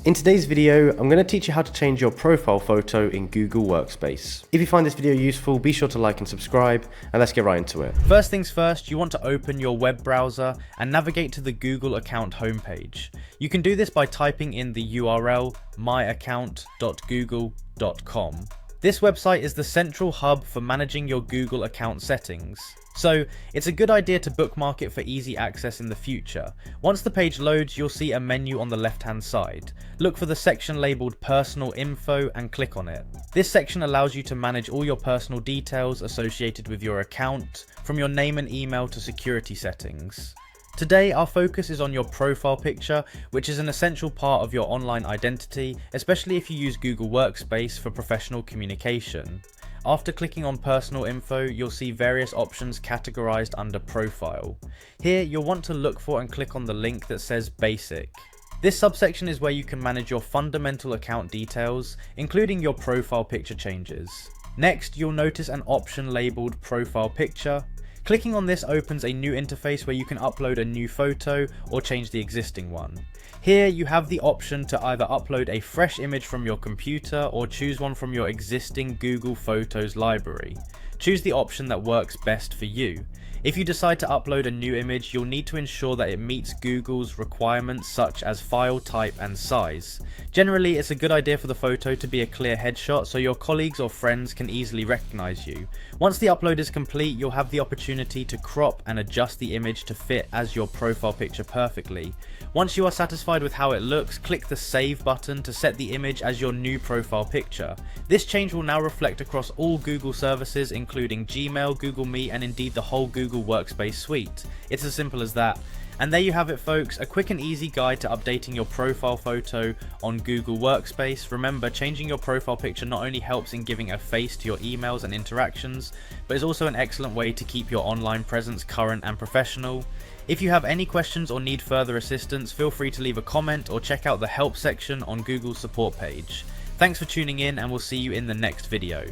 In today's video, I'm going to teach you how to change your profile photo in Google Workspace. If you find this video useful, be sure to like and subscribe, and let's get right into it. First things first, you want to open your web browser and navigate to the Google account homepage. You can do this by typing in the URL myaccount.google.com. This website is the central hub for managing your Google account settings. So it's a good idea to bookmark it for easy access in the future. Once the page loads, you'll see a menu on the left hand side. Look for the section labelled Personal Info and click on it. This section allows you to manage all your personal details associated with your account, from your name and email to security settings. Today our focus is on your profile picture, which is an essential part of your online identity, especially if you use Google Workspace for professional communication. After clicking on Personal Info, you'll see various options categorized under Profile. Here, you'll want to look for and click on the link that says Basic. This subsection is where you can manage your fundamental account details, including your profile picture changes. Next, you'll notice an option labeled Profile Picture. Clicking on this opens a new interface where you can upload a new photo or change the existing one. Here you have the option to either upload a fresh image from your computer or choose one from your existing Google Photos library. Choose the option that works best for you. If you decide to upload a new image, you'll need to ensure that it meets Google's requirements such as file type and size. Generally, it's a good idea for the photo to be a clear headshot so your colleagues or friends can easily recognize you. Once the upload is complete, you'll have the opportunity to crop and adjust the image to fit as your profile picture perfectly. Once you are satisfied with how it looks, click the Save button to set the image as your new profile picture. This change will now reflect across all Google services, including Gmail, Google Meet, and indeed the whole Google Workspace suite. It's as simple as that. And there you have it, folks, a quick and easy guide to updating your profile photo on Google Workspace. Remember, changing your profile picture not only helps in giving a face to your emails and interactions, but is also an excellent way to keep your online presence current and professional. If you have any questions or need further assistance, feel free to leave a comment or check out the help section on Google's support page. Thanks for tuning in, and we'll see you in the next video.